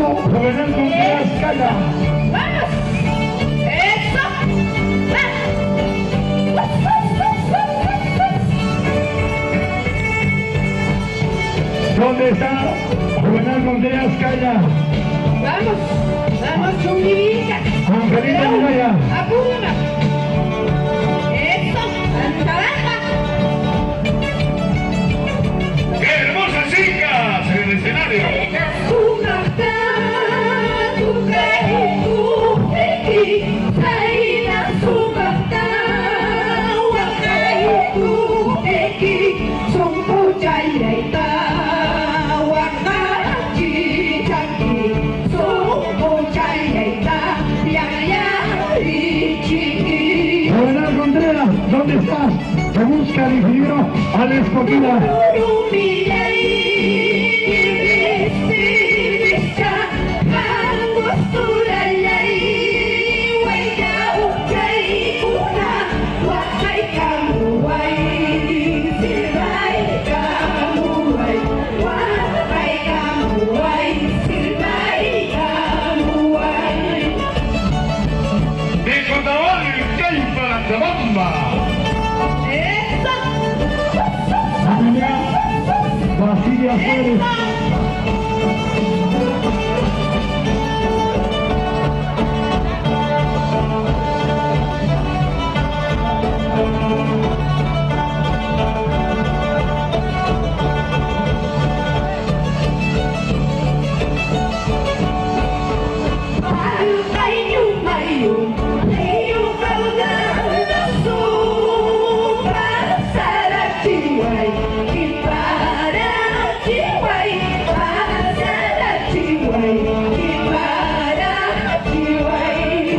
último, Juvenal Contreras Calla. ¡Vamos! ¡Eso! ¿Dónde está Juvenal Contreras Calla? ¡Vamos! ¡Vamos, Chunguivica! Angelita Muralla. ¡Apúrala! ¡Eso! ¡Hasta abajo! ¡Qué hermosas chicas en el escenario! Juvenal Contreras, ¿dónde estás? Te busca el ingeniero Alex Coquina. ¡De Cotabal, Caipa, la Cabamba! Familia Basilia Suárez.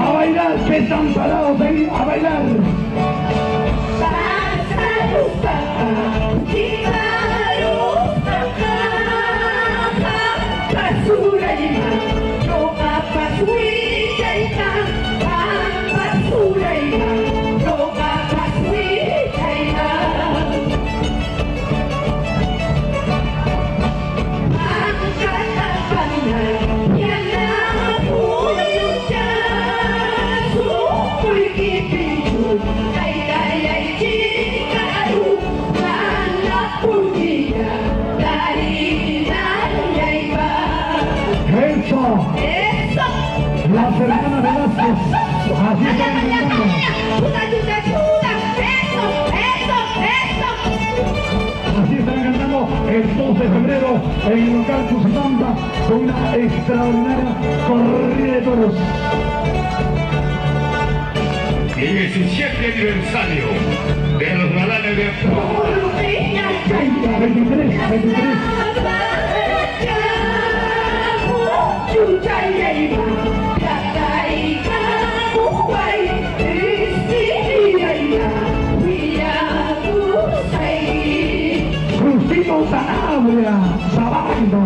A bailar, que están parados, ven a bailar. Eso. Las hermanas Velázquez. Así están cantando. Así están cantando el 2 de febrero en el local Cusitamba con una extraordinaria corrida de toros. Y el 17 aniversario de los galanes de 23, 23. Crustino Sanabria, Sabando.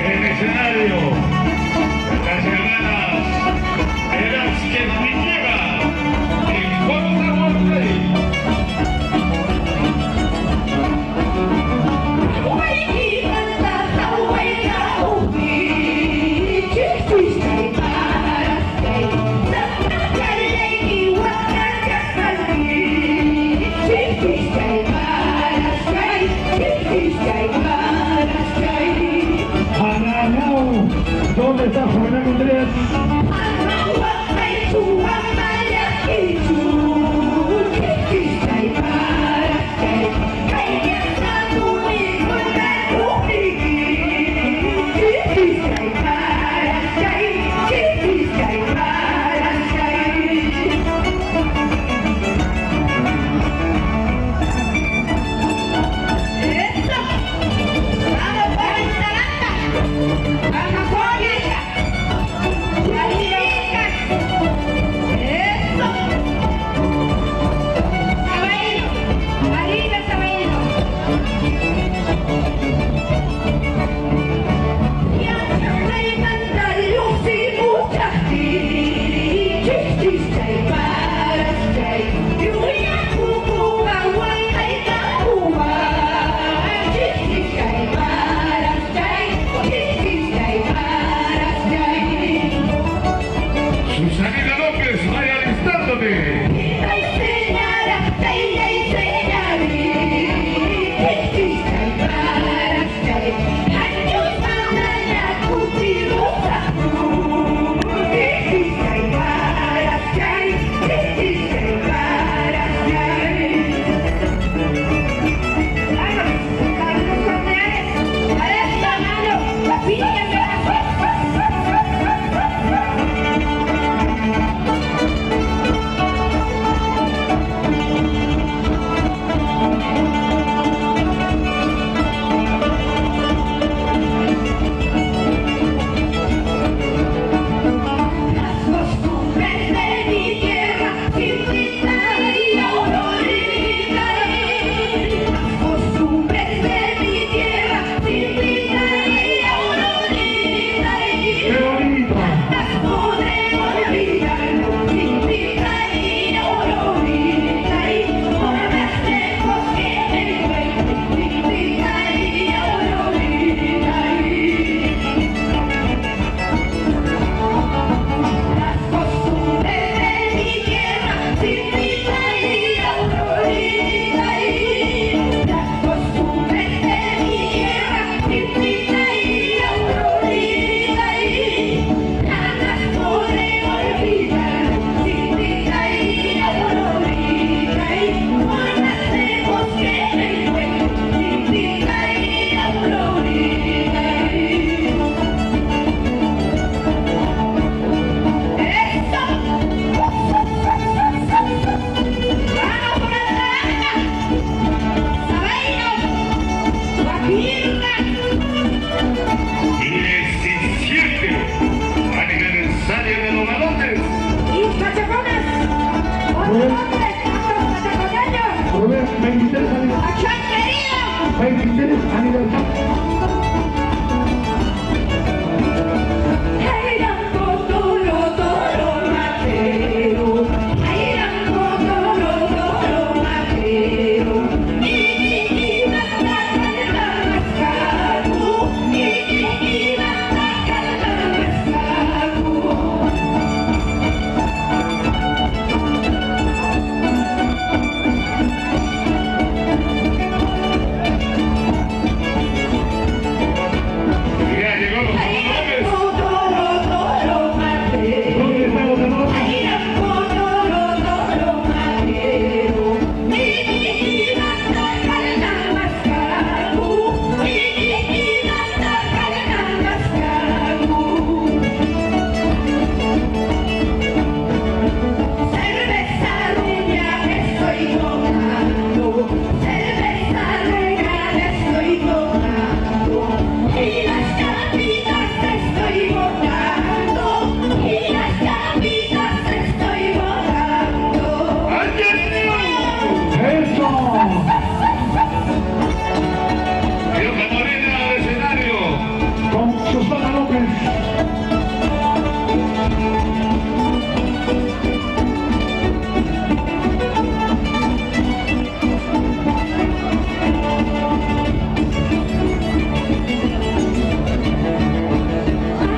en el escenario. Las hermanas Velázquez Villegas en Juan Ramón Rey. Ananau, ¿dónde está Juvenal Contreras? ¡Vamos,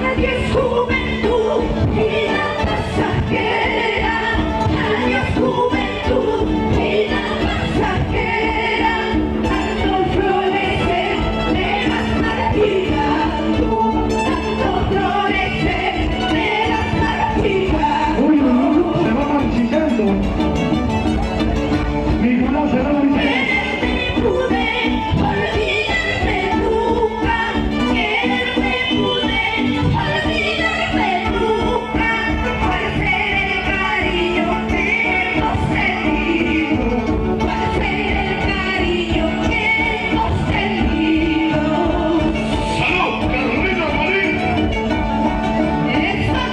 Adiós juventud, vida pasajera. Adiós juventud, vida pasajera. Tanto florecer de las martigas, tanto florecer de las martigas. Uy, no, se va marchitando. Nicolás se va marchitando. Quererte pude, olvidarme nunca. ¿Cuál será el cariño que hemos sentido? ¿Cuál será el cariño que hemos sentido? ¡Salud, Carolina Marín! Eso.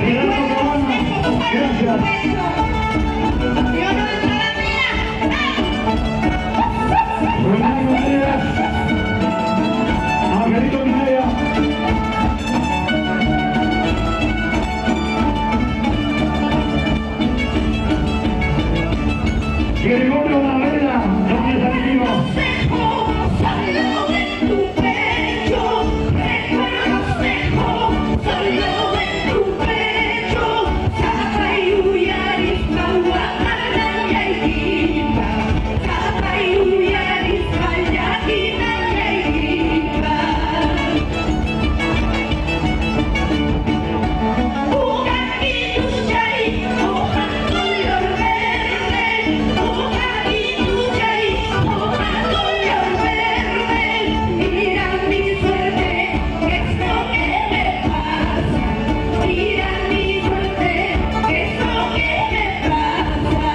Gerardo Cabana, gracias. Yo no entro a la mía. Fernando Andreas, Margarito Minaya, Gregorio Navera, Daniel Santiago. Solo en tu pecho, recuerdos dejo, solo en tu pecho. Zapayuyaris, Mauacana, Yaikita. Zapayuyaris, Mayakina, Yaikita. Ugaquituyay, hoja color verde. Ugaquituyay, hoja color verde. Mira mi suerte, ¿qué es lo que me pasa? Mira mi suerte, ¿qué es lo que me pasa?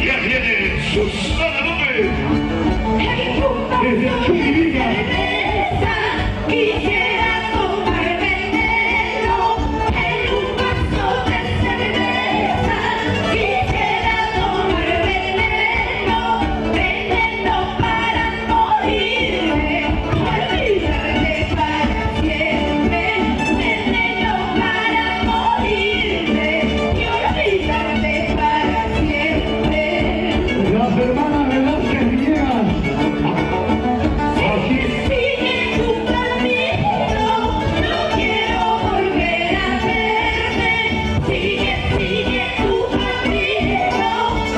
Ya viene Susana López. Desde Chuquibilla. Quisiera tomar veneno en un vaso de cerveza. Quisiera tomar veneno, veneno para morirme, olvidarte para siempre. Veneno para morirme y olvidarte para siempre. Las hermanas Velázquez Villegas. Así, Sigue tu camino, no quiero volver a verte. Sigue tu camino,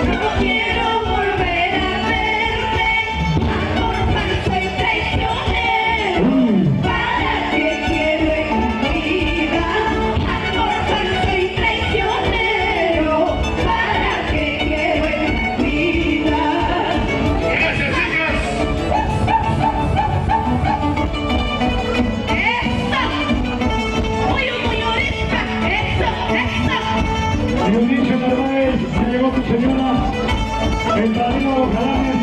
no quiero volver a verte. Amor falso y traicionero, ¿para qué quiero en mi vida? Amor falso y traicionero, ¿para qué quiero en mi vida? Gracias, chicas. Dionisio Narváez, ya llegó tu señora. El padrino de los galanes.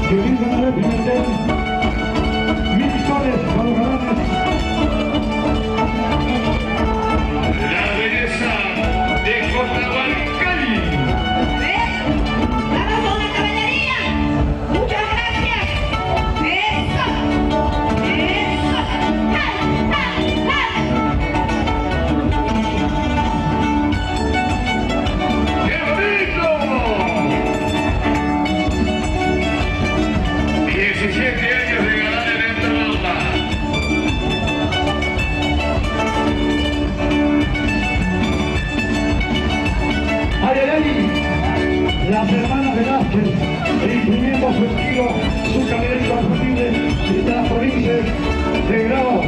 Dionisio Narváez Pimentel. 1000 soles para los galanes. La belleza de Cotabancay. ¡Vamos a una caballería! ¡Muchas gracias! ¡Eso! ¡Eso! ¡Ah! ¡Ah! ¡Ah! ¡Qué bonito! 17 años de ganar en Enterralda. ¡Ay, ay, ay! Las hermanas Velázquez, imprimiendo su estilo, su camerino inconfundible de las provincias de Grau.